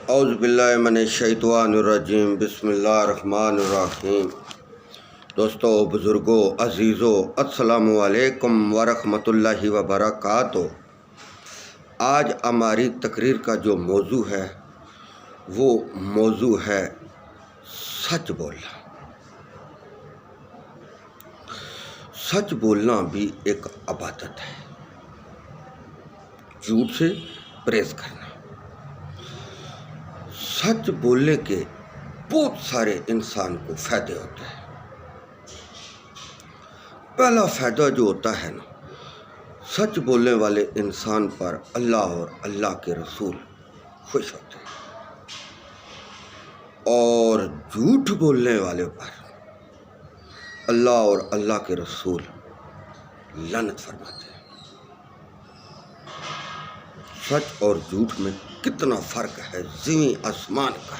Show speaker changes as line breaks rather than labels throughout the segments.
اعوذ باللہ من الشیطان الرجیم، بسم اللہ الرحمن الرحیم۔ دوستو، بزرگوں، عزیزوں، السلام علیکم ورحمۃ اللہ وبرکاتہ۔ آج ہماری تقریر کا جو موضوع ہے وہ موضوع ہے سچ بولنا۔ سچ بولنا بھی ایک عبادت ہے، جھوٹ سے پرہیز کرنا۔ سچ بولنے کے بہت سارے انسان کو فائدے ہوتے ہیں۔ پہلا فائدہ جو ہوتا ہے نا، سچ بولنے والے انسان پر اللہ اور اللہ کے رسول خوش ہوتے ہیں، اور جھوٹ بولنے والے پر اللہ اور اللہ کے رسول لعنت فرماتے ہیں۔ سچ اور جھوٹ میں کتنا فرق ہے، زمین آسمان کا۔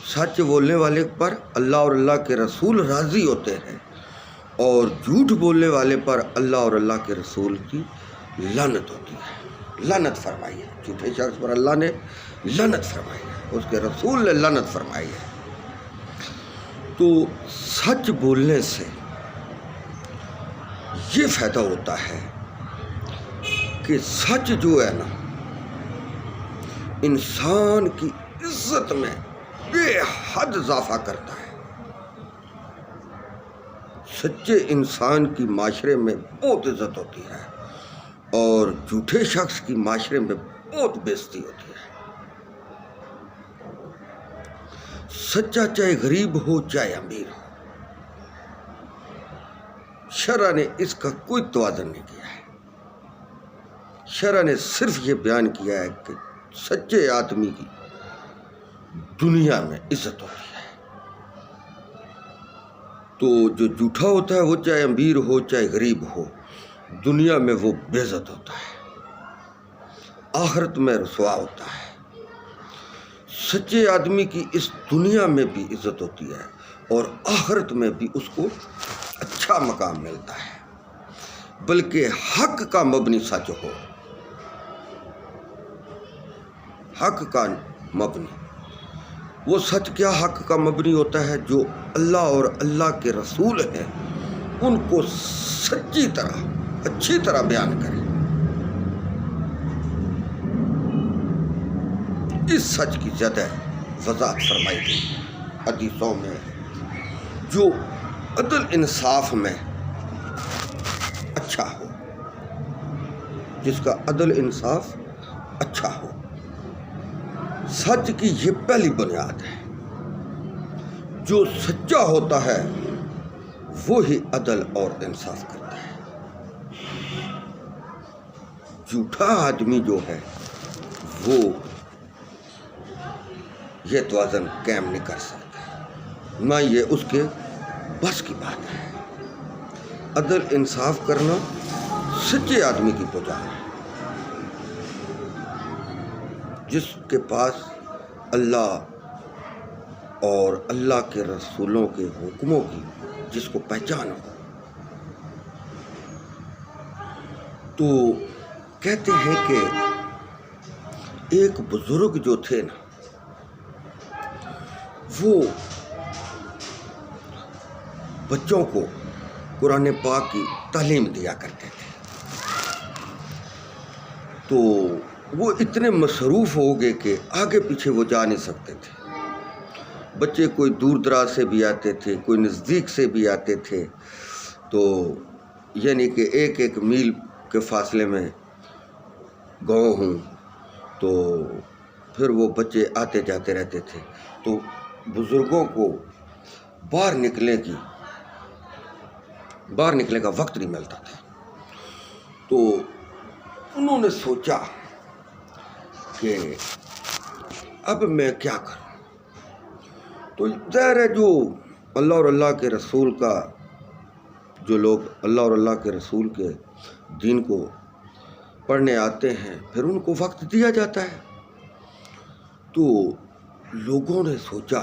سچ بولنے والے پر اللہ اور اللہ کے رسول راضی ہوتے ہیں، اور جھوٹ بولنے والے پر اللہ اور اللہ کے رسول کی لعنت ہوتی ہے، لعنت فرمائی ہے۔ جھوٹے شخص پر اللہ نے لعنت فرمائی ہے، اس کے رسول نے لعنت فرمائی ہے۔ تو سچ بولنے سے یہ فائدہ ہوتا ہے کہ سچ جو ہے نا، انسان کی عزت میں بے حد اضافہ کرتا ہے۔ سچے انسان کی معاشرے میں بہت عزت ہوتی ہے، اور جھوٹے شخص کی معاشرے میں بہت بے عزتی ہوتی ہے۔ سچا چاہے غریب ہو چاہے امیر ہو، شرع نے اس کا کوئی توازن نہیں کیا ہے۔ شرع نے صرف یہ بیان کیا ہے کہ سچے آدمی کی دنیا میں عزت ہوتی ہے، تو جو جھوٹا ہوتا ہے وہ چاہے امیر ہو چاہے غریب ہو، دنیا میں وہ بے عزت ہوتا ہے، آخرت میں رسوا ہوتا ہے۔ سچے آدمی کی اس دنیا میں بھی عزت ہوتی ہے، اور آخرت میں بھی اس کو اچھا مقام ملتا ہے، بلکہ حق کا مبنی سچ ہو۔ حق کا مبنی، وہ سچ کیا حق کا مبنی ہوتا ہے؟ جو اللہ اور اللہ کے رسول ہیں ان کو سچی طرح، اچھی طرح بیان کرے۔ اس سچ کی زیادہ وضاحت فرمائی گئی حدیثوں میں، جو عدل انصاف میں اچھا ہو، جس کا عدل انصاف اچھا ہو۔ سچ کی یہ پہلی بنیاد ہے، جو سچا ہوتا ہے وہی عدل اور انصاف کرتا ہے۔ جھوٹا آدمی جو ہے وہ یہ توازن قائم نہیں کر سکتا، نہ یہ اس کے بس کی بات ہے۔ عدل انصاف کرنا سچے آدمی کی پہچان ہے، جس کے پاس اللہ اور اللہ کے رسولوں کے حکموں کی جس کو پہچان ہو۔ تو کہتے ہیں کہ ایک بزرگ جو تھے نا، وہ بچوں کو قرآن پاک کی تعلیم دیا کرتے تھے۔ تو وہ اتنے مصروف ہو گئے کہ آگے پیچھے وہ جا نہیں سکتے تھے۔ بچے کوئی دور دراز سے بھی آتے تھے، کوئی نزدیک سے بھی آتے تھے، تو یعنی کہ ایک ایک میل کے فاصلے میں گاؤں ہوں، تو پھر وہ بچے آتے جاتے رہتے تھے۔ تو بزرگوں کو باہر نکلنے کا وقت نہیں ملتا تھا، تو انہوں نے سوچا کہ اب میں کیا کروں۔ تو ظاہر ہے، جو اللہ اور اللہ کے رسول کا، جو لوگ اللہ اور اللہ کے رسول کے دین کو پڑھنے آتے ہیں، پھر ان کو وقت دیا جاتا ہے۔ تو لوگوں نے سوچا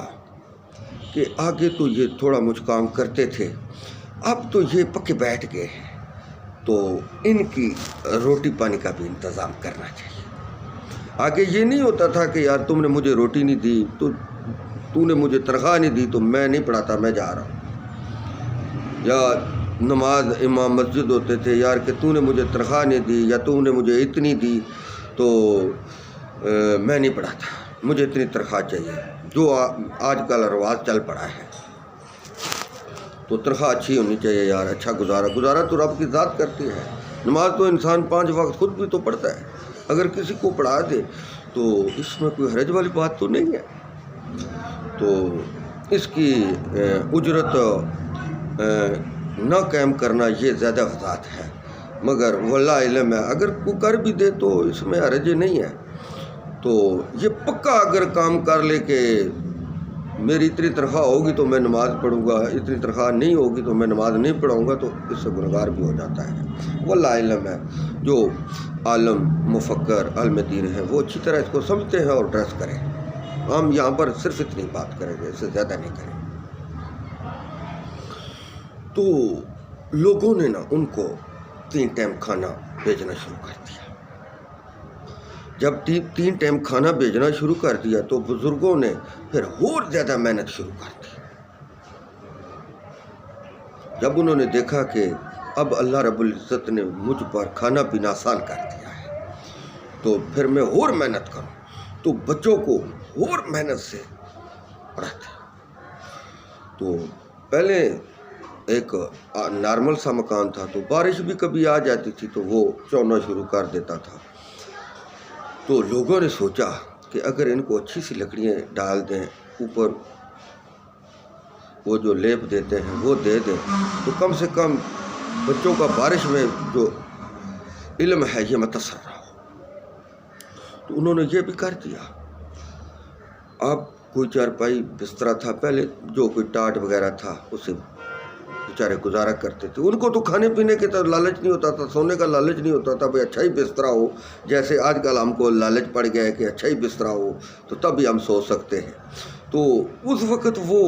کہ آگے تو یہ تھوڑا مجھ کام کرتے تھے، اب تو یہ پکے بیٹھ گئے ہیں، تو ان کی روٹی پانی کا بھی انتظام کرنا چاہیے۔ آگے یہ نہیں ہوتا تھا کہ یار تم نے مجھے روٹی نہیں دی تو نے مجھے تنخواہ نہیں دی تو میں نہیں پڑھاتا، میں جا رہا ہوں، یا نماز امام مسجد ہوتے تھے، یار کہ تو نے مجھے تنخواہ نہیں دی یا تو نے مجھے اتنی دی تو میں نہیں پڑھاتا، مجھے اتنی تنخواہ چاہیے، جو آج کل رواج چل پڑا ہے۔ تو تنخواہ اچھی ہونی چاہیے یار، اچھا گزارا تو رب کی ذات کرتی ہے۔ نماز تو انسان 5 وقت خود بھی تو پڑھتا ہے، اگر کسی کو پڑھا دے تو اس میں کوئی حرج والی بات تو نہیں ہے۔ تو اس کی اجرت نہ قائم کرنا یہ زیادہ وضاحت ہے، مگر واللہ علم ہے، اگر کوئی کر بھی دے تو اس میں حرج نہیں ہے۔ تو یہ پکا اگر کام کر لے کہ میری اتنی تنخواہ ہوگی تو میں نماز پڑھوں گا، اتنی تنخواہ نہیں ہوگی تو میں نماز نہیں پڑھوں گا، تو اس سے گنہگار بھی ہو جاتا ہے۔ واللہ علم ہے، جو عالم مفکر عالم دین ہیں وہ اچھی طرح اس کو سمجھتے ہیں اور ڈریس کریں۔ ہم یہاں پر صرف اتنی بات کریں گے، اس سے زیادہ نہیں کریں۔ تو لوگوں نے ان کو 3 ٹائم کھانا بھیجنا شروع کر دیا۔ جب 3 ٹائم کھانا بھیجنا شروع کر دیا تو بزرگوں نے پھر اور زیادہ محنت شروع کر دی۔ جب انہوں نے دیکھا کہ اب اللہ رب العزت نے مجھ پر کھانا پینا آسان کر دیا ہے تو پھر میں اور محنت کروں، تو بچوں کو اور محنت سے پڑھاتے۔ تو پہلے ایک نارمل سا مکان تھا، تو بارش بھی کبھی آ جاتی تھی تو وہ چونا شروع کر دیتا تھا۔ تو لوگوں نے سوچا کہ اگر ان کو اچھی سی لکڑیاں ڈال دیں، اوپر وہ جو لیپ دیتے ہیں وہ دے دیں، تو کم سے کم بچوں کا بارش میں جو علم ہے یہ متاثر نہ ہو۔ تو انہوں نے یہ بھی کر دیا۔ اب کوئی چارپائی بستر تھا، پہلے جو کوئی ٹاٹ وغیرہ تھا اسے بیچارے گزارا کرتے تھے، ان کو تو کھانے پینے کے تو لالچ نہیں ہوتا تھا، سونے کا لالچ نہیں ہوتا تھا، بھائی اچھا ہی بستر ہو، جیسے آج کل ہم کو لالچ پڑ گیا ہے کہ اچھا ہی بستر ہو تو تب ہی ہم سو سکتے ہیں۔ تو اس وقت وہ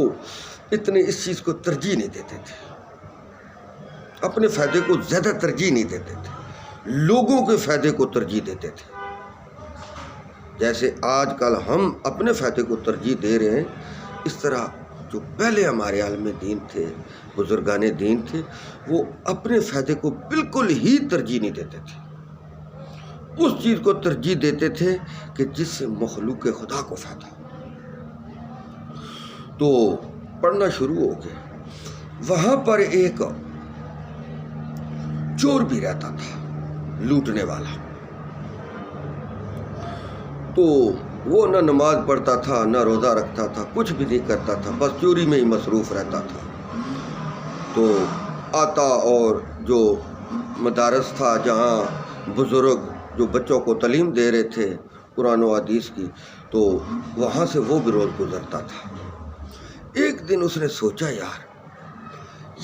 اتنے اس چیز کو ترجیح نہیں دیتے تھے، اپنے فائدے کو زیادہ ترجیح نہیں دیتے تھے، لوگوں کے فائدے کو ترجیح دیتے تھے۔ جیسے آج کل ہم اپنے فائدے کو ترجیح دے رہے ہیں، اس طرح جو پہلے ہمارے عالم دین تھے، بزرگان دین تھے، وہ اپنے فائدے کو بالکل ہی ترجیح نہیں دیتے تھے، اس چیز کو ترجیح دیتے تھے کہ جس سے مخلوق خدا کو فائدہ ہو۔ تو پڑھنا شروع ہو گئے۔ وہاں پر ایک چور بھی رہتا تھا، لوٹنے والا۔ تو وہ نہ نماز پڑھتا تھا، نہ روزہ رکھتا تھا، کچھ بھی نہیں کرتا تھا، بس چوری میں ہی مصروف رہتا تھا۔ تو آتا اور جو مدارس تھا جہاں بزرگ جو بچوں کو تعلیم دے رہے تھے قرآن و حدیث کی، تو وہاں سے وہ بھی روز گزرتا تھا۔ ایک دن اس نے سوچا یار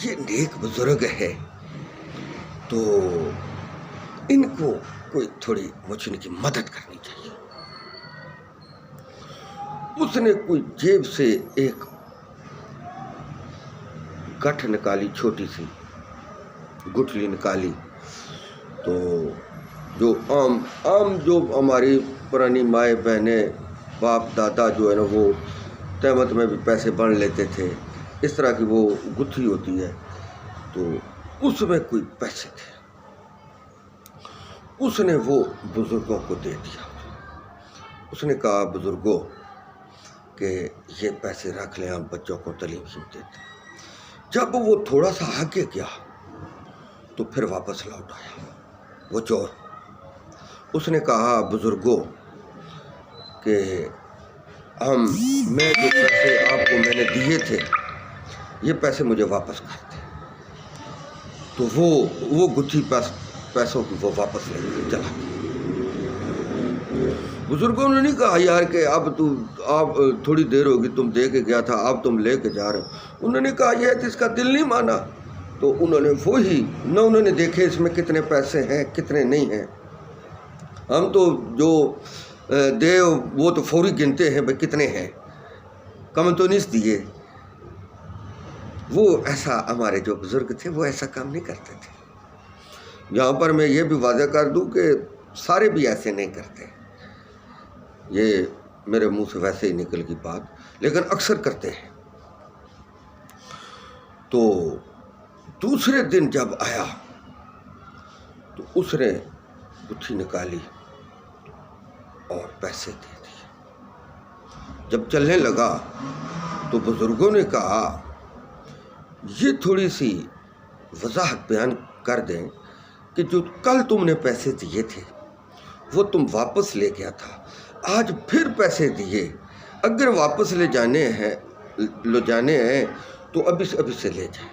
یہ نیک بزرگ ہے تو ان کو کوئی تھوڑی مجھ ان کی مدد کرنی چاہیے۔ اس نے کوئی جیب سے ایک گٹھ نکالی، چھوٹی سی گٹھلی نکالی، تو جو عام جو ہماری پرانی مائیں بہنیں باپ دادا جو ہے نا وہ تہمت میں بھی پیسے بن لیتے تھے، اس طرح کی وہ گتھی ہوتی ہے، تو اس میں کوئی پیسے تھے، اس نے وہ بزرگوں کو دے دیا۔ اس نے کہا بزرگوں کہ یہ پیسے رکھ لیں، ہم بچوں کو تعلیم دیتے ہیں۔ جب وہ تھوڑا سا آگے گیا تو پھر واپس لوٹ آیا وہ چور۔ اس نے کہا بزرگوں کہ میں جو پیسے آپ کو میں نے دیے تھے یہ پیسے مجھے واپس کر دیں۔ تو وہ گتھی پیسوں کی وہ واپس لے کے چلا گیا۔ بزرگوں نے نہیں کہا یار کہ آپ تھوڑی دیر ہوگی تم دے کے گیا تھا، اب تم لے کے جا رہے ہو۔ انہوں نے کہا یہ اس کا دل نہیں مانا، تو انہوں نے وہی نہ انہوں نے دیکھے اس میں کتنے پیسے ہیں کتنے نہیں ہیں، ہم تو جو دے وہ تو فوری گنتے ہیں بھائی کتنے ہیں، کم تو نہیں دیے۔ وہ ایسا ہمارے جو بزرگ تھے وہ ایسا کام نہیں کرتے تھے۔ یہاں پر میں یہ بھی واضح کر دوں کہ سارے بھی ایسے نہیں کرتے، یہ میرے منہ سے ویسے ہی نکل گئی بات، لیکن اکثر کرتے ہیں۔ تو دوسرے دن جب آیا تو اس نے گٹھی نکالی اور پیسے دے دیے۔ جب چلنے لگا تو بزرگوں نے کہا یہ تھوڑی سی وضاحت بیان کر دیں کہ جو کل تم نے پیسے دیے تھے وہ تم واپس لے گیا تھا، آج پھر پیسے دیے، اگر واپس لے جانے ہیں تو ابھی سے لے جائیں،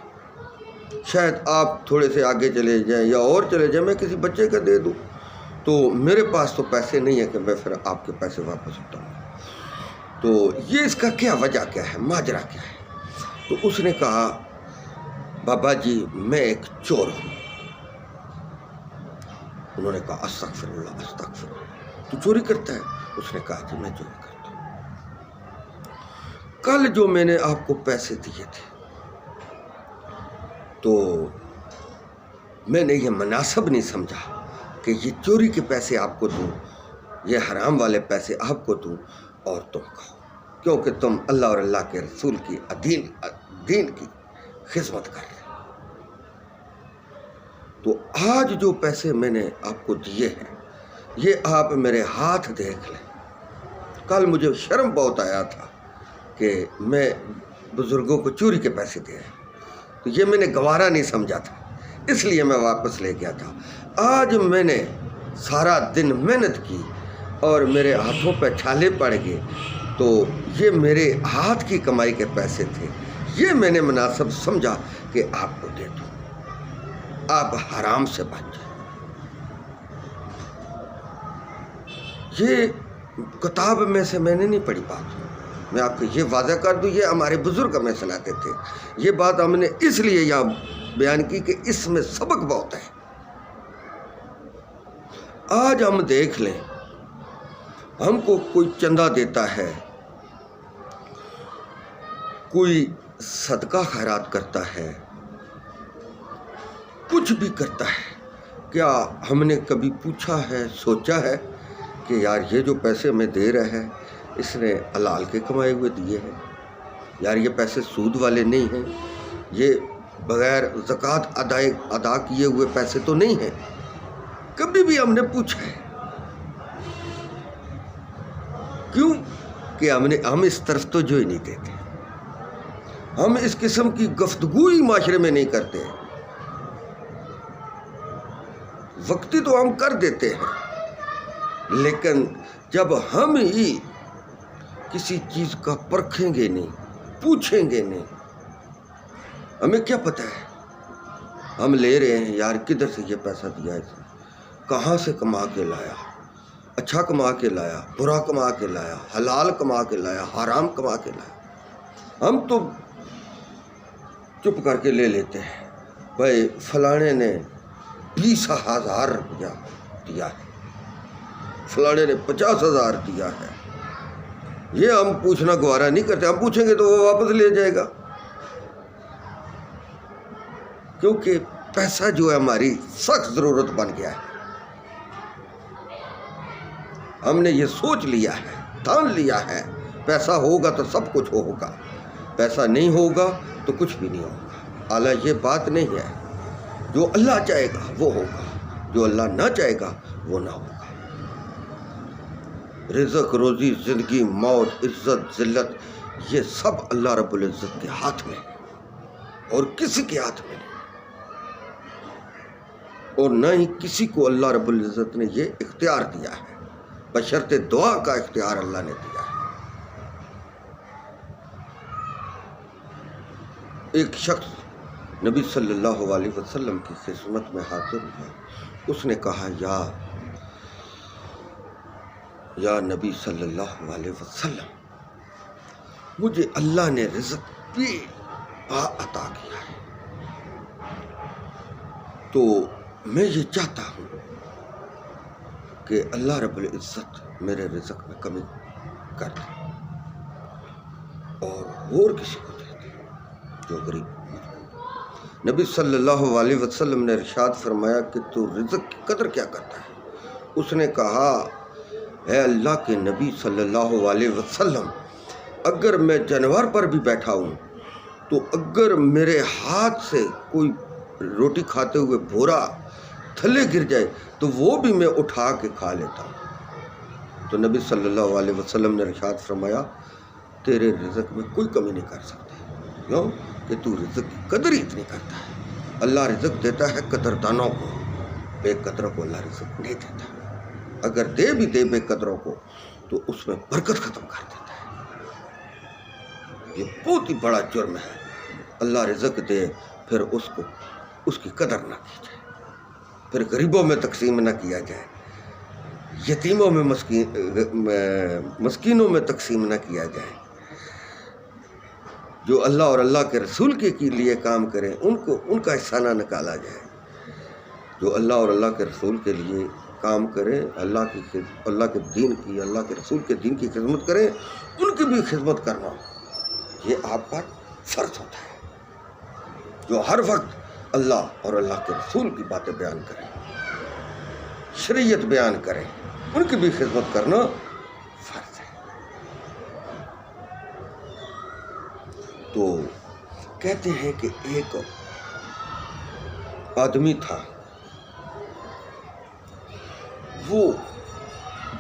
شاید آپ تھوڑے سے آگے چلے جائیں یا اور چلے جائیں، میں کسی بچے کا دے دوں، تو میرے پاس تو پیسے نہیں ہیں کہ میں پھر آپ کے پیسے واپس اٹھاؤں۔ تو یہ اس کا کیا وجہ کیا ہے، ماجرا کیا ہے؟ تو اس نے کہا بابا جی میں ایک چور ہوں۔ انہوں نے کہا استغفر اللہ استغفر اللہ، تو چوری کرتا ہے؟ اس نے کہا جی میں چوری کرتا ہوں، کل جو میں نے آپ کو پیسے دیے تھے تو میں نے یہ مناسب نہیں سمجھا کہ یہ چوری کے پیسے آپ کو دوں، یہ حرام والے پیسے آپ کو دوں اور تم کہو، کیونکہ تم اللہ اور اللہ کے رسول کی دین کی خدمت کر رہے۔ تو آج جو پیسے میں نے آپ کو دیے ہیں یہ آپ میرے ہاتھ دیکھ لیں، کل مجھے شرم بہت آیا تھا کہ میں بزرگوں کو چوری کے پیسے دے رہا، تو یہ میں نے گوارا نہیں سمجھا تھا، اس لیے میں واپس لے گیا تھا۔ آج میں نے سارا دن محنت کی اور میرے ہاتھوں پہ چھالے پڑ گئے، تو یہ میرے ہاتھ کی کمائی کے پیسے تھے، یہ میں نے مناسب سمجھا کہ آپ کو دے دوں، آپ حرام سے بچ جائیں۔ یہ کتاب میں سے میں نے نہیں پڑھی بات، میں آپ کو یہ واضح کر دوں، یہ ہمارے بزرگ ہمیں سناتے تھے، یہ بات ہم نے اس لیے یہاں بیان کی کہ اس میں سبق بہت ہے۔ آج ہم دیکھ لیں، ہم کو کوئی چندہ دیتا ہے، کوئی صدقہ خیرات کرتا ہے، کچھ بھی کرتا ہے، کیا ہم نے کبھی پوچھا ہے، سوچا ہے کہ یار یہ جو پیسے ہمیں دے رہا ہے اس نے حلال کے کمائے ہوئے دیے ہیں، یار یہ پیسے سود والے نہیں ہیں، یہ بغیر زکوٰۃ ادا کیے ہوئے پیسے تو نہیں ہیں؟ کبھی بھی ہم نے پوچھا ہے؟ کیوں کہ ہم اس طرف تو جو ہی نہیں دیتے، ہم اس قسم کی گفتگو ہی معاشرے میں نہیں کرتے، وقتی تو ہم کر دیتے ہیں، لیکن جب ہم ہی کسی چیز کا پرکھیں گے نہیں، پوچھیں گے نہیں، ہمیں کیا پتہ ہے ہم لے رہے ہیں یار کدھر سے یہ پیسہ دیا ہے، کہاں سے کما کے لایا، اچھا کما کے لایا، برا کما کے لایا، حلال کما کے لایا، حرام کما کے لایا، ہم تو چپ کر کے لے لیتے ہیں، بھائی فلانے نے 20,000 روپیہ دیا ہے، فلانے نے 50,000 دیا ہے، یہ ہم پوچھنا گوارا نہیں کرتے، ہم پوچھیں گے تو وہ واپس لے جائے گا، کیونکہ پیسہ جو ہے ہماری سخت ضرورت بن گیا ہے، ہم نے یہ سوچ لیا ہے، ٹھان لیا ہے، پیسہ ہوگا تو سب کچھ ہوگا، پیسہ نہیں ہوگا تو کچھ بھی نہیں ہوگا۔ اعلیٰ یہ بات نہیں ہے، جو اللہ چاہے گا وہ ہوگا، جو اللہ نہ چاہے گا وہ نہ ہوگا۔ رزق، روزی، زندگی، موت، عزت، ذلت، یہ سب اللہ رب العزت کے ہاتھ میں ہے اور کسی کے ہاتھ میں نہیں، اور نہ ہی کسی کو اللہ رب العزت نے یہ اختیار دیا ہے، بشرط دعا کا اختیار اللہ نے دیا ہے۔ ایک شخص نبی صلی اللہ علیہ وسلم کی خدمت میں حاضر ہوا، اس نے کہا یا نبی صلی اللہ علیہ وسلم، مجھے اللہ نے رزق بھی عطا کیا ہے، تو میں یہ چاہتا ہوں کہ اللہ رب العزت میرے رزق میں کمی کر دے اور کسی کو دے دے جو غریب۔ نبی صلی اللہ علیہ وسلم نے ارشاد فرمایا کہ تو رزق کی قدر کیا کرتا ہے؟ اس نے کہا اے اللہ کے نبی صلی اللہ علیہ وسلم، اگر میں جانور پر بھی بیٹھا ہوں تو اگر میرے ہاتھ سے کوئی روٹی کھاتے ہوئے بھورا تھلے گر جائے تو وہ بھی میں اٹھا کے کھا لیتا ہوں۔ تو نبی صلی اللہ علیہ وسلم نے ارشاد فرمایا تیرے رزق میں کوئی کمی نہیں کر سکتے، کیوں کہ تو رزق کی قدر ہی اتنی کرتا ہے۔ اللہ رزق دیتا ہے قدردانوں کو، بے قدروں کو اللہ رزق نہیں دیتا۔ اگر دے بھی دے بے قدروں کو تو اس میں برکت ختم کر دیتا ہے۔ یہ بہت ہی بڑا جرم ہے، اللہ رزق دے پھر اس کی قدر نہ کی جائے، پھر غریبوں میں تقسیم نہ کیا جائے، یتیموں میں مسکینوں میں تقسیم نہ کیا جائے۔ جو اللہ اور اللہ کے رسول کے لیے کام کریں ان کا حصہ نہ نکالا جائے۔ جو اللہ اور اللہ کے رسول کے لیے کام کریں، اللہ کے دین کی، اللہ کے رسول کے دین کی خدمت کریں، ان کی بھی خدمت کرنا یہ آپ پر فرض ہوتا ہے۔ جو ہر وقت اللہ اور اللہ کے رسول کی باتیں بیان کریں، شریعت بیان کریں، ان کی بھی خدمت کرنا فرض ہے۔ تو کہتے ہیں کہ ایک آدمی تھا، وہ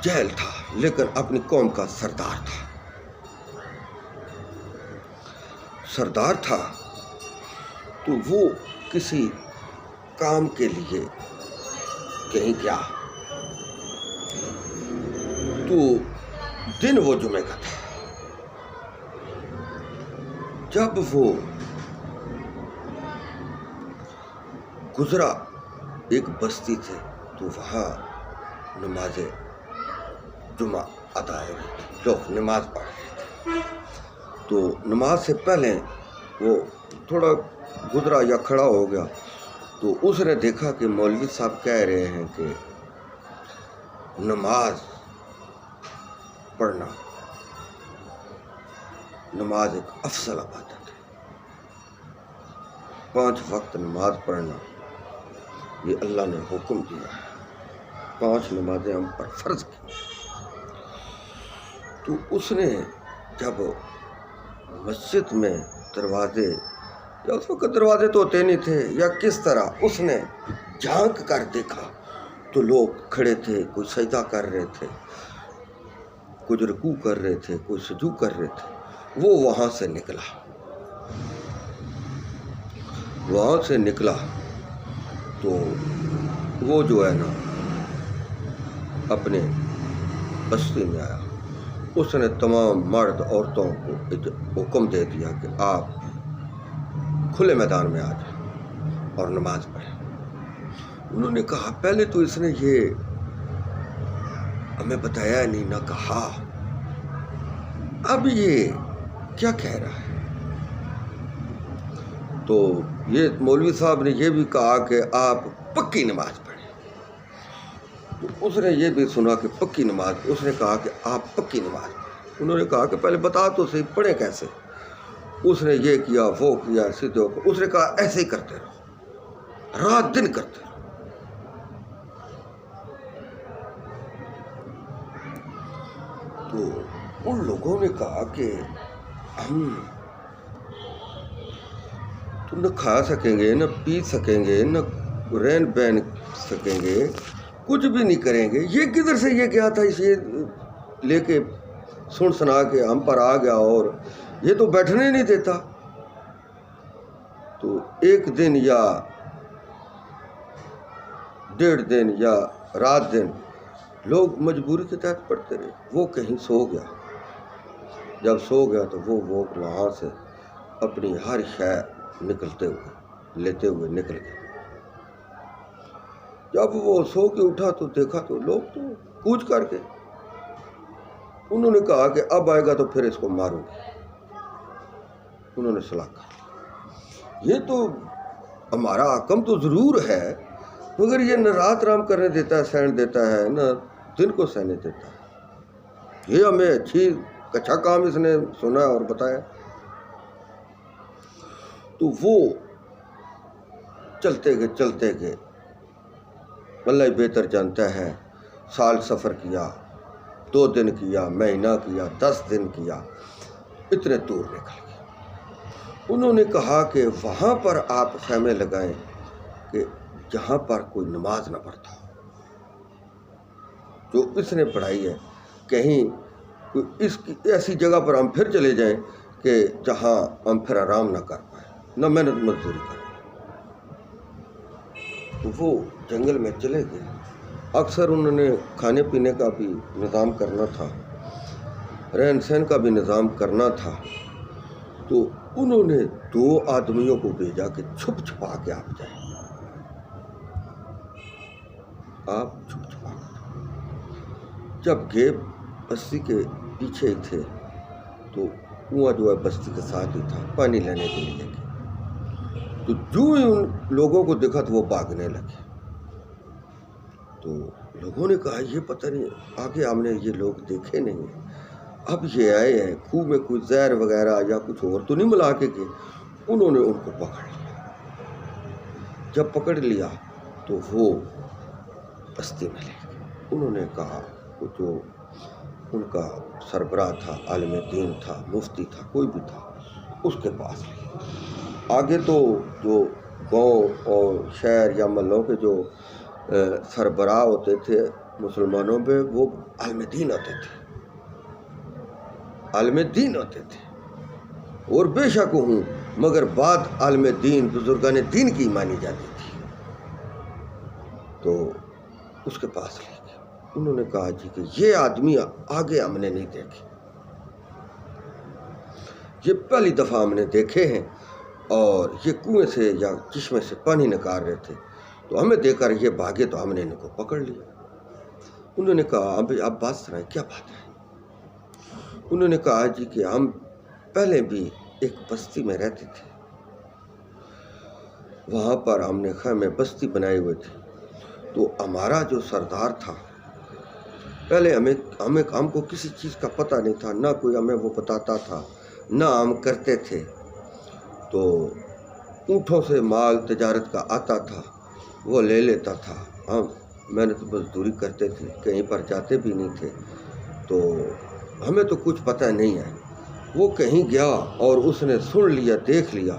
جاہل تھا لیکن اپنی قوم کا سردار تھا۔ تو وہ کسی کام کے لیے کہیں گیا، تو دن وہ جمعے کا تھا۔ جب وہ گزرا ایک بستی تھے تو وہاں نماز جمعہ ادا ہو رہی تھی، لوگ نماز پڑھ رہے تھے۔ تو نماز سے پہلے وہ تھوڑا گزرا یا کھڑا ہو گیا، تو اس نے دیکھا کہ مولوی صاحب کہہ رہے ہیں کہ نماز پڑھنا، نماز ایک افضل عبادت ہے، 5 وقت نماز پڑھنا یہ اللہ نے حکم دیا ہے، 5 نمازیں ہم پر فرض کی۔ تو اس نے جب مسجد میں دروازے، یا اس وقت دروازے تو ہوتے نہیں تھے یا کس طرح، اس نے جھانک کر دیکھا تو لوگ کھڑے تھے، کوئی سجدہ کر رہے تھے، کچھ رکوع کر رہے تھے، کوئی سجود کر رہے تھے۔ وہ وہاں سے نکلا تو وہ جو ہے نا اپنے بستی میں آیا، اس نے تمام مرد عورتوں کو حکم دے دیا کہ آپ کھلے میدان میں آ جائیں اور نماز پڑھیں۔ انہوں نے کہا پہلے تو اس نے یہ ہمیں بتایا نہیں، نہ کہا، اب یہ کیا کہہ رہا ہے؟ تو یہ مولوی صاحب نے یہ بھی کہا کہ آپ پکی نماز پڑھیں۔ تو اس نے یہ بھی سنا کہ پکی نماز، اس نے کہا کہ آپ پکی نماز پڑھیں۔ انہوں نے کہا کہ پہلے بتا تو صحیح، پڑھیں کیسے؟ اس نے یہ کیا، وہ کیا، سیدھے ہو کر اس نے کہا ایسے ہی کرتے رہو، رات دن کرتے رہو۔ تو ان لوگوں نے کہا کہ ہم تو نہ کھا سکیں گے، نہ پی سکیں گے، نہ رہن بہن سکیں گے، کچھ بھی نہیں کریں گے، یہ کدھر سے یہ کیا تھا، یہ لے کے سن سنا کے ہم پر آ گیا اور یہ تو بیٹھنے نہیں دیتا۔ تو 1 دن یا 1.5 دن یا رات دن لوگ مجبوری کے تحت پڑھتے رہے۔ وہ کہیں سو گیا، جب سو گیا تو وہ وہاں سے اپنی ہر شے لیتے ہوئے نکل گیا۔ جب وہ سو کے اٹھا تو دیکھا تو لوگ تو کوچ کر کے، انہوں نے کہا کہ اب آئے گا تو پھر اس کو ماروں گے۔ انہوں نے صلاح کر، یہ تو ہمارا حکم تو ضرور ہے مگر یہ نہ رات رام کرنے دیتا ہے، سہن دیتا ہے، نہ دن کو سہنے دیتا ہے۔ یہ ہمیں اچھا کام اس نے سنا اور بتایا۔ تو وہ چلتے گئے، اللہ ہی بہتر جانتا ہے، سال سفر کیا 2 دن کیا، مہینہ کیا، 10 دن کیا، اتنے دور نکل گئے۔ انہوں نے کہا کہ وہاں پر آپ خیمے لگائیں کہ جہاں پر کوئی نماز نہ پڑھتا ہو، جو اس نے پڑھائی ہے، کہیں اس کی ایسی جگہ پر ہم پھر چلے جائیں کہ جہاں ہم پھر آرام نہ کر پائیں، نہ محنت مزدوری کریں۔ تو وہ جنگل میں چلے گئے۔ اکثر انہوں نے کھانے پینے کا بھی نظام کرنا تھا، رہن سہن کا بھی نظام کرنا تھا، تو انہوں نے 2 آدمیوں کو بھیجا کہ چھپ چھپا کے آپ جائیں، آپ چھپ چھپا کے جب گئے بستی کے پیچھے ہی تھے، تو کنواں جو ہے بستی کے ساتھ ہی تھا، پانی لینے کے لیے گئے، تو جو ہی ان لوگوں کو دیکھا تو وہ بھاگنے لگے۔ تو لوگوں نے کہا یہ پتہ نہیں، آگے ہم نے یہ لوگ دیکھے نہیں، اب یہ آئے ہیں، خوہ میں کوئی زہر وغیرہ یا کچھ اور تو نہیں ملا کے گئے۔ انہوں نے ان کو پکڑ لیا۔ جب پکڑ لیا تو وہ بستی میں لے گئے۔ انہوں نے کہا وہ جو ان کا سربراہ تھا، عالم دین تھا، مفتی تھا، کوئی بھی تھا، اس کے پاس لے۔ آگے تو جو گاؤں اور شہر یا محلوں کے جو سربراہ ہوتے تھے مسلمانوں پہ، وہ عالم دین ہوتے تھے، عالم دین ہوتے تھے، اور بے شک ہوں، مگر بات عالم دین بزرگان دین کی مانی جاتی تھی۔ تو اس کے پاس لے گئے۔ انہوں نے کہا جی کہ یہ آدمی آگے ہم نے نہیں دیکھے، یہ پہلی دفعہ ہم نے دیکھے ہیں، اور یہ کنویں سے یا چشمے سے پانی نکال رہے تھے، تو ہمیں دیکھ کر یہ بھاگے تو ہم نے ان کو پکڑ لیا۔ انہوں نے کہا اب بات سنائیں، کیا بات ہے؟ انہوں نے کہا جی کہ ہم پہلے بھی ایک بستی میں رہتے تھے، وہاں پر ہم نے خیمے بستی بنائے ہوئے تھے، تو ہمارا جو سردار تھا، پہلے ہم کو کسی چیز کا پتہ نہیں تھا، نہ کوئی ہمیں وہ بتاتا تھا، نہ ہم کرتے تھے، تو اونٹوں سے مال تجارت کا آتا تھا، وہ لے لیتا تھا، ہم محنت مزدوری کرتے تھے، کہیں پر جاتے بھی نہیں تھے، تو ہمیں تو کچھ پتہ نہیں ہے۔ وہ کہیں گیا اور اس نے سن لیا، دیکھ لیا،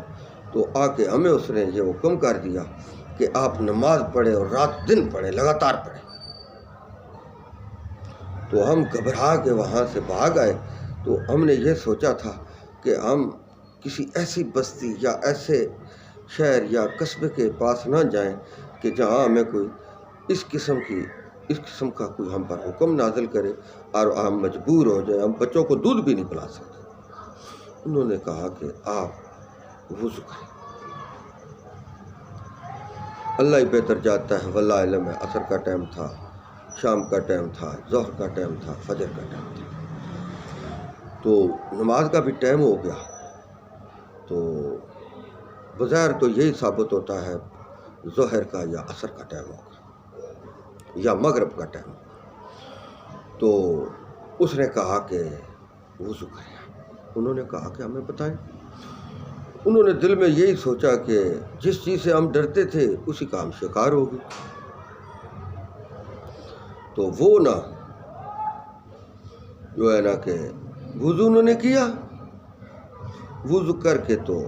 تو آ کے ہمیں اس نے یہ حکم کر دیا کہ آپ نماز پڑھیں اور رات دن پڑھیں، لگاتار پڑھیں۔ تو ہم گھبرا کے وہاں سے بھاگ آئے۔ تو ہم نے یہ سوچا تھا کہ ہم کسی ایسی بستی یا ایسے شہر یا قصبے کے پاس نہ جائیں کہ جہاں ہمیں کوئی اس قسم کا کوئی ہم پر حکم نازل کرے اور ہم مجبور ہو جائیں، ہم بچوں کو دودھ بھی نہیں پلا سکتے۔ انہوں نے کہا کہ آپ وضو کریں، اللہ ہی بہتر جانتا ہے، واللہ علم ہے۔ عصر کا ٹائم تھا، شام کا ٹائم تھا، ظہر کا ٹائم تھا، فجر کا ٹائم تھا، تو نماز کا بھی ٹائم ہو گیا۔ تو بظاہر تو یہی ثابت ہوتا ہے ظہر کا یا عصر کا ٹائم ہوگا یا مغرب کا ٹائم ہوگا۔ تو اس نے کہا کہ وضو کریں۔ انہوں نے کہا کہ ہمیں بتائیں۔ انہوں نے دل میں یہی سوچا کہ جس چیز سے ہم ڈرتے تھے اسی کا ہم شکار ہو گئے۔ تو وہ نا جو ہے نا کہ وضو انہوں نے کیا، وضو کر کے تو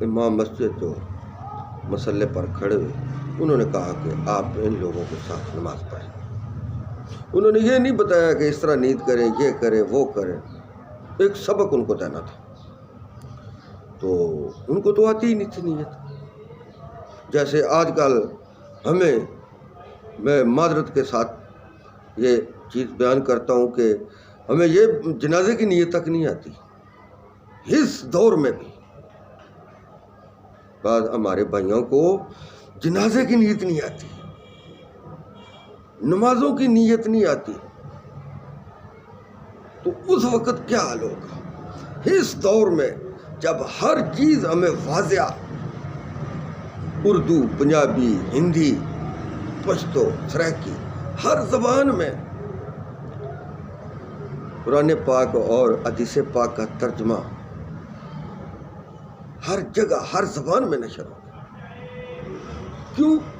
امام مسجد جو مصلی پر کھڑے ہوئے، انہوں نے کہا کہ آپ ان لوگوں کے ساتھ نماز پڑھیں۔ انہوں نے یہ نہیں بتایا کہ اس طرح نیت کریں، یہ کریں، وہ کریں، ایک سبق ان کو دینا تھا۔ تو ان کو تو آتی ہی نہیں تھی نیت۔ جیسے آج کل میں معذرت کے ساتھ یہ چیز بیان کرتا ہوں کہ ہمیں یہ جنازے کی نیت تک نہیں آتی، اس دور میں بھی بعض ہمارے بھائیوں کو جنازے کی نیت نہیں آتی، نمازوں کی نیت نہیں آتی، تو اس وقت کیا حال ہوگا؟ اس دور میں جب ہر چیز ہمیں واضح، اردو، پنجابی، ہندی، پشتو، سرائکی، ہر زبان میں قرآن پاک اور حدیث پاک کا ترجمہ ہر جگہ ہر زبان میں نشر ہو۔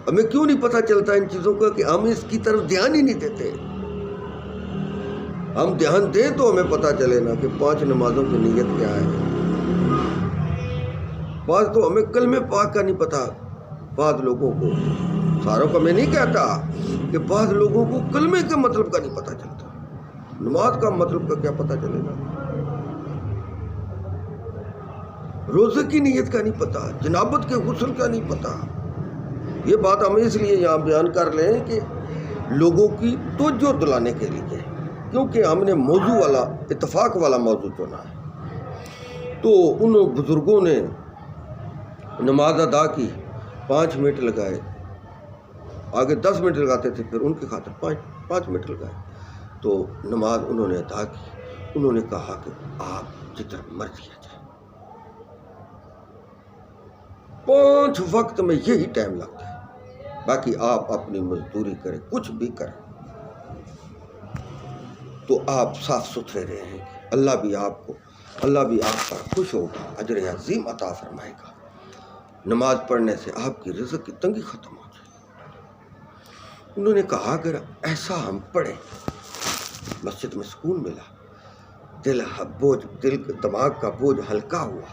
ہمیں کیوں نہیں پتہ چلتا ان چیزوں کا کہ ہم اس کی طرف دھیان ہی نہیں دیتے؟ ہم دھیان دیں تو ہمیں پتہ چلے نا کہ 5 نمازوں کی نیت کیا ہے۔ بعض تو ہمیں کلمہ پاک کا نہیں پتہ، بعض لوگوں کو، ساروں کو میں نہیں کہتا کہ بعض لوگوں کو کلمے کے مطلب کا نہیں پتہ چلتا، نماز کا مطلب کا کیا پتہ چلے گا، روزے کی نیت کا نہیں پتہ، جنابت کے غسل کا نہیں پتہ۔ یہ بات ہم اس لیے یہاں بیان کر لیں کہ لوگوں کی توجہ دلانے کے لیے، کیونکہ ہم نے موضوع والا، اتفاق والا موضوع چنا ہے۔ تو ان بزرگوں نے نماز ادا کی، 5 منٹ لگائے، آگے 10 منٹ لگاتے تھے، پھر ان کی خاطر 5 منٹ لگائے، تو نماز انہوں نے ادا کی۔ انہوں نے کہا کہ آپ جتنا مرضی آ جائے، 5 وقت میں یہی ٹائم لگتا ہے، باقی آپ اپنی مزدوری کریں، کچھ بھی کریں، تو آپ صاف ستھرے رہیں گے، اللہ بھی آپ پر خوش ہوگا، اجر عظیم عطا فرمائے گا۔ نماز پڑھنے سے آپ کی رزق کی تنگی ختم ہو جائے گی۔ انہوں نے کہا اگر ایسا ہم پڑھیں، مسجد میں سکون ملا، دماغ کا بوجھ ہلکا ہوا۔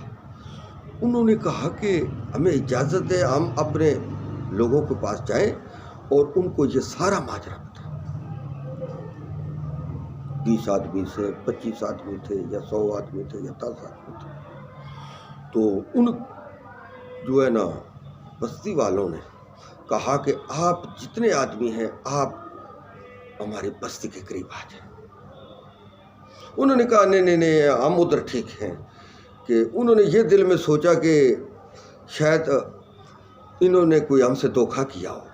انہوں نے کہا کہ ہمیں اجازت ہے ہم اپنے لوگوں کے پاس جائیں اور ان کو یہ سارا ماجرا بتائیں۔ 20 آدمی سے 25 آدمی تھے، یا 100 آدمی تھے، یا 10 آدمی تھے، تو ان جو ہے نا بستی والوں نے کہا کہ آپ جتنے آدمی ہیں آپ ہماری بستی کے قریب آ جائیں۔ انہوں نے کہا نہیں ہم ادھر ٹھیک ہیں، کہ انہوں نے یہ دل میں سوچا کہ شاید انہوں نے کوئی ہم سے دھوکہ کیا ہو،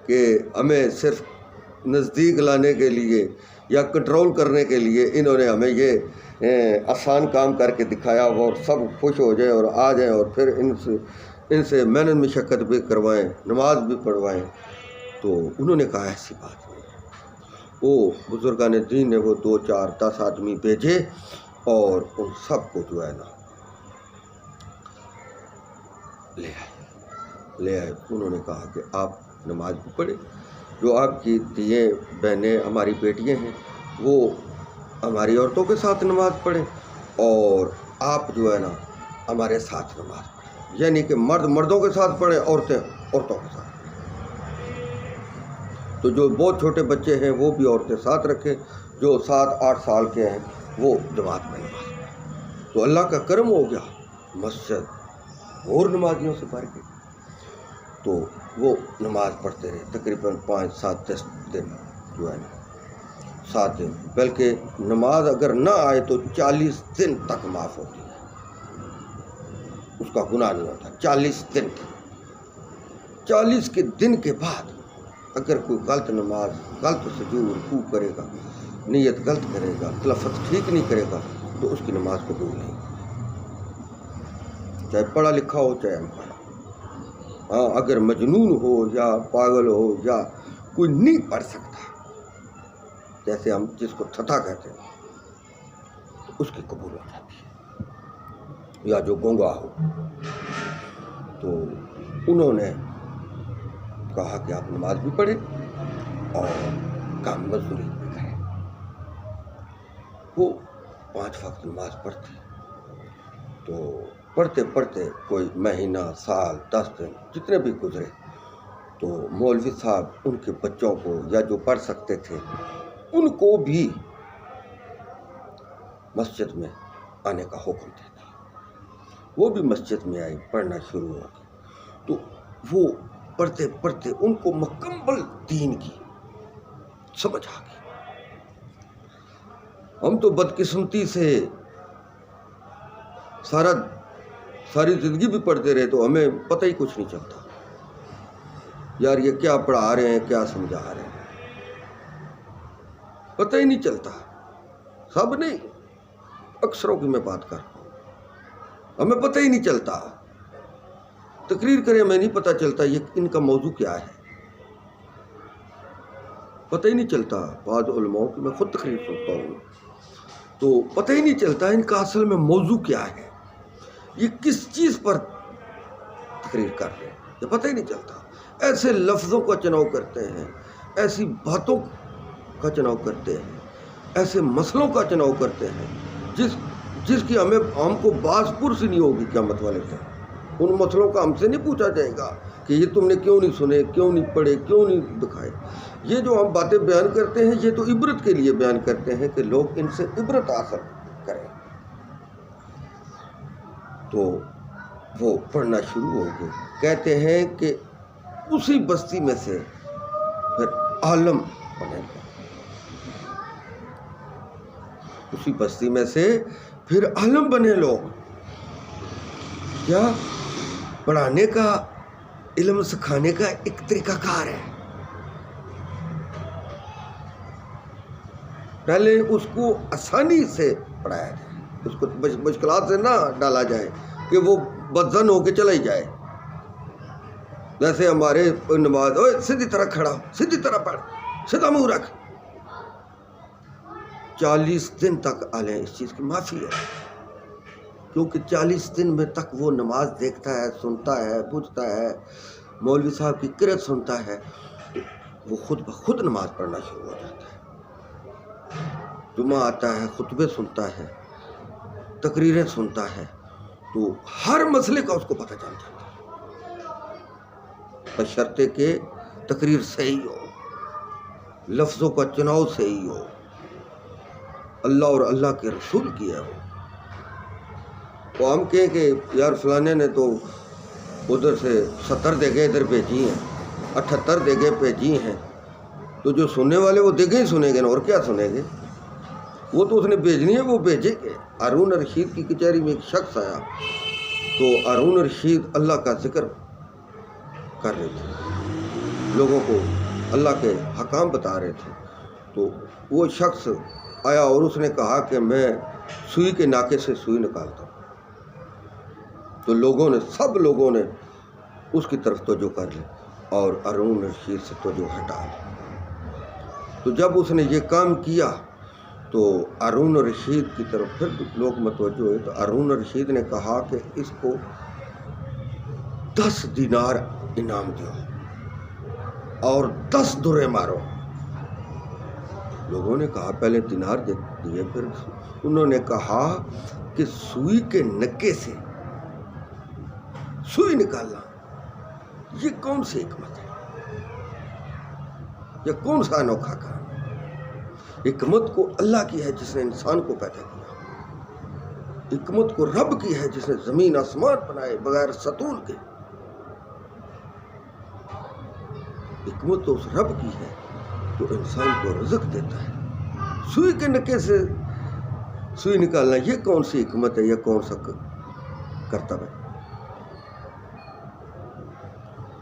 کہ ہمیں صرف نزدیک لانے کے لیے یا کنٹرول کرنے کے لیے انہوں نے ہمیں یہ آسان کام کر کے دکھایا ہو، اور سب خوش ہو جائیں اور آ جائیں، اور پھر ان سے محنت مشقت بھی کروائیں، نماز بھی پڑھوائیں۔ تو انہوں نے کہا ایسی بات نہیں ہے۔ وہ بزرگان دین نے وہ 2 4 10 آدمی بھیجے، اور ان سب کو جو ہے نا لے آئے۔ انہوں نے کہا کہ آپ نماز بھی پڑھیں، جو آپ کی دیئیں بہنیں ہماری بیٹیاں ہیں وہ ہماری عورتوں کے ساتھ نماز پڑھیں، اور آپ جو ہے نا ہمارے ساتھ نماز پڑھیں، یعنی کہ مرد مردوں کے ساتھ پڑھیں، عورتیں عورتوں کے ساتھ پڑھیں۔ تو جو بہت چھوٹے بچے ہیں وہ بھی عورتیں ساتھ رکھیں، جو 7 8 سال کے ہیں وہ جماعت میں نماز پڑھیں۔ تو اللہ کا کرم ہو گیا، مسجد اور نمازیوں سے بھر گئی۔ تو وہ نماز پڑھتے رہے تقریباً 5 7 10 دن، جو ہے نا 7 دن، بلکہ نماز اگر نہ آئے تو 40 دن تک معاف ہوتی ہے، اس کا گناہ نہیں ہوتا 40 دن تک۔ 40 کے دن کے بعد اگر کوئی غلط نماز، غلط سجود رکوع کرے گا، نیت غلط کرے گا، تلفظ ٹھیک نہیں کرے گا، تو اس کی نماز قبول نہیں، چاہے پڑھا لکھا ہو چاہے ان پڑھا۔ ہاں اگر مجنون ہو یا پاگل ہو یا کوئی نہیں پڑھ سکتا، جیسے ہم جس کو تھتا کہتے ہیں، تو اس کی قبول ہو جاتی ہے، یا جو گونگا ہو۔ تو انہوں نے کہا کہ آپ نماز بھی پڑھیں اور کام مزدوری بھی کریں۔ وہ 5 وقت نماز پڑھتے، تو پڑھتے پڑھتے کوئی مہینہ، سال، 10 دن جتنے بھی گزرے، تو مولوی صاحب ان کے بچوں کو، یا جو پڑھ سکتے تھے ان کو بھی مسجد میں آنے کا حکم دیتا۔ وہ بھی مسجد میں آئے، پڑھنا شروع ہو گیا۔ تو وہ پڑھتے پڑھتے ان کو مکمل دین کی سمجھ آ گئی۔ ہم تو بدقسمتی سے ساری زندگی بھی پڑھتے رہے تو ہمیں پتہ ہی کچھ نہیں چلتا، یار یہ کیا پڑھا رہے ہیں، کیا سمجھا رہے ہیں، پتہ ہی نہیں چلتا۔ سب نہیں، اکثروں کی میں بات کر رہا ہوں، ہمیں پتہ ہی نہیں چلتا۔ تقریر کریں ہمیں نہیں پتہ چلتا یہ ان کا موضوع کیا ہے، پتہ ہی نہیں چلتا۔ بعض علماء کی میں خود تقریر سنتا ہوں تو پتہ ہی نہیں چلتا ان کا اصل میں موضوع کیا ہے، یہ کس چیز پر تقریر کر رہے ہیں، یہ پتہ ہی نہیں چلتا۔ ایسے لفظوں کا چناؤ کرتے ہیں، ایسی باتوں کا چناؤ کرتے ہیں ایسے مسئلوں کا چناؤ کرتے ہیں جس کی ہم کو باز پرسی نہیں ہوگی قیامت والے دن. ان مسئلوں کا ہم سے نہیں پوچھا جائے گا کہ یہ تم نے کیوں نہیں سنے، کیوں نہیں پڑھے، کیوں نہیں دکھائے. یہ جو ہم باتیں بیان کرتے ہیں یہ تو عبرت کے لیے بیان کرتے ہیں کہ لوگ ان سے عبرت حاصل کریں. تو وہ پڑھنا شروع ہو گئے. کہتے ہیں کہ اسی بستی میں سے پھر عالم بنے گا. اسی بستی میں سے پھر عالم بنے لوگ. کیا؟ پڑھانے کا، علم سکھانے کا ایک طریقہ کار ہے. پہلے اس کو آسانی سے پڑھایا جائے، اس کو مشکلات سے نہ ڈالا جائے کہ وہ بدزن ہو کے چلا ہی جائے. جیسے ہمارے نماز، اوے سیدھی طرح کھڑا، سیدھی طرح پڑھ، سیدھا منہ رکھ. 40 دن تک آلیں اس چیز کی معافی ہے، کیونکہ 40 دن میں تک وہ نماز دیکھتا ہے، سنتا ہے، بوجھتا ہے، مولوی صاحب کی قرأت سنتا ہے، تو وہ خود بخود نماز پڑھنا شروع ہو جاتا ہے. جمعہ آتا ہے، خطبے سنتا ہے، تقریریں سنتا ہے، تو ہر مسئلے کا اس کو پتہ چل جاتا ہے، بشرطے کہ تقریر صحیح ہو، لفظوں کا چناؤ صحیح ہو، اللہ اور اللہ کے رسول کیا ہو. وہ ہم کہیں کہ یار فلانے نے تو ادھر سے 70 دیگے ادھر بھیجی ہیں، 78 دیگے بھیجی ہیں، تو جو سننے والے وہ دیگے ہی سنیں گے نا، اور کیا سنیں گے؟ وہ تو اس نے بھیجنی ہے، وہ بھیجے گے. ہارون رشید کی کچہری میں ایک شخص آیا، تو ہارون رشید اللہ کا ذکر کر رہے تھے، لوگوں کو اللہ کے حکام بتا رہے تھے. تو وہ شخص آیا اور اس نے کہا کہ میں سوئی کے ناکے سے سوئی نکالتا ہوں. تو سب لوگوں نے اس کی طرف توجہ کر لی اور ہارون رشید سے توجہ ہٹا لی. تو جب اس نے یہ کام کیا تو ہارون رشید کی طرف پھر لوگ متوجہ ہوئے. تو ہارون رشید نے کہا کہ اس کو 10 دینار انعام دو اور 10 درے مارو. لوگوں نے کہا پہلے دینار دیے، پھر انہوں نے کہا کہ سوئی کے نکے سے سوئی نکالنا یہ کون سی حکمت ہے؟ یہ کون سا انوکھا کام؟ حکمت کو اللہ کی ہے جس نے انسان کو پیدا کیا. حکمت کو رب کی ہے جس نے زمین آسمان بنائے بغیر ستون کے. حکمت تو اس رب کی ہے جو انسان کو رزق دیتا ہے. سوئی کے نکے سے سوئی نکالنا یہ کون سی حکمت ہے، یہ کون سا کرتب ہے؟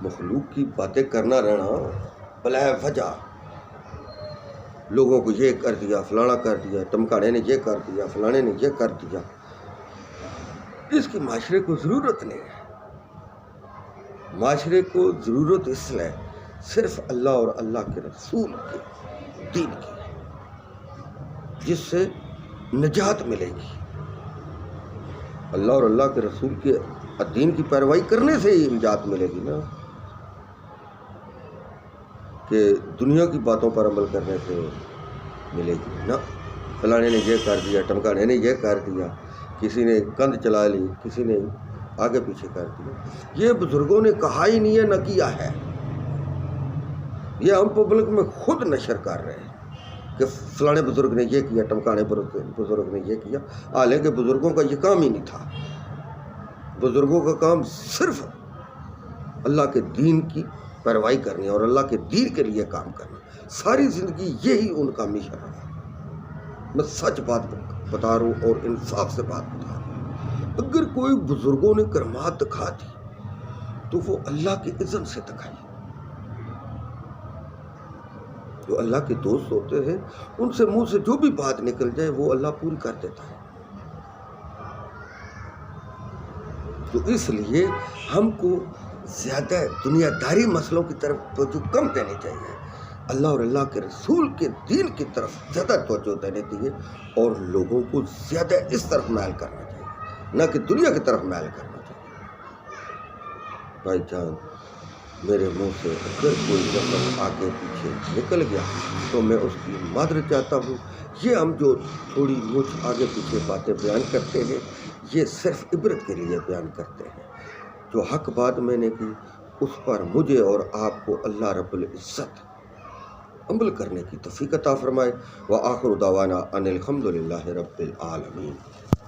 مخلوق کی باتیں کرنا رہنا بلا وجہ، لوگوں کو یہ کر دیا، فلانا کر دیا، ٹمکاڑے نے یہ کر دیا، فلانے نے یہ کر دیا، اس کی معاشرے کو ضرورت نہیں ہے. معاشرے کو ضرورت اس لیے صرف اللہ اور اللہ کے رسول کے دین کی ہے، جس سے نجات ملے گی. اللہ اور اللہ کے رسول کے دین کی پیروی کرنے سے ہی نجات ملے گی نا، کہ دنیا کی باتوں پر عمل کرنے سے ملے گی نا. فلانے نے یہ کر دیا، ٹمکانے نے یہ کر دیا، کسی نے کند چلا لی، کسی نے آگے پیچھے کر دیا. یہ بزرگوں نے کہا ہی نہیں ہے، نہ کیا ہے. یہ ہم پبلک میں خود نشر کر رہے ہیں کہ فلانے بزرگ نے یہ کیا، ٹمکانے بزرگ نے یہ کیا، حالانکہ بزرگوں کا یہ کام ہی نہیں تھا. بزرگوں کا کام صرف اللہ کے دین کی پیروی کرنی اور اللہ کے دین کے لیے کام کرنا. ساری زندگی یہی ان کا مشن ہے. میں سچ بات بتا رہا ہوں اور انصاف سے بات بتا رہا ہوں. اگر کوئی بزرگوں نے کرامات دکھا دی تو وہ اللہ کے اذن سے دکھائی. جو اللہ کے دوست ہوتے ہیں ان سے منہ سے جو بھی بات نکل جائے وہ اللہ پوری کر دیتا ہے. تو اس لیے ہم کو زیادہ دنیا داری مسئلوں کی طرف توجہ کم دینی چاہیے، اللہ اور اللہ کے رسول کے دین کی طرف زیادہ توجہ دینے چاہیے، اور لوگوں کو زیادہ اس طرف میل کرنا چاہیے، نہ کہ دنیا کی طرف میل کرنا چاہیے. بھائی جان، میرے منہ سے اگر کوئی لفظ آگے پیچھے نکل گیا تو میں اس کی معذرت چاہتا ہوں۔ یہ ہم جو تھوڑی مجھ آگے پیچھے باتیں بیان کرتے ہیں یہ صرف عبرت کے لیے بیان کرتے ہیں۔ جو حق بات میں نے کی اس پر مجھے اور آپ کو اللہ رب العزت عمل کرنے کی توفیق عطا فرمائے۔ وآخر دعوانا ان الحمد للہ رب العالمین۔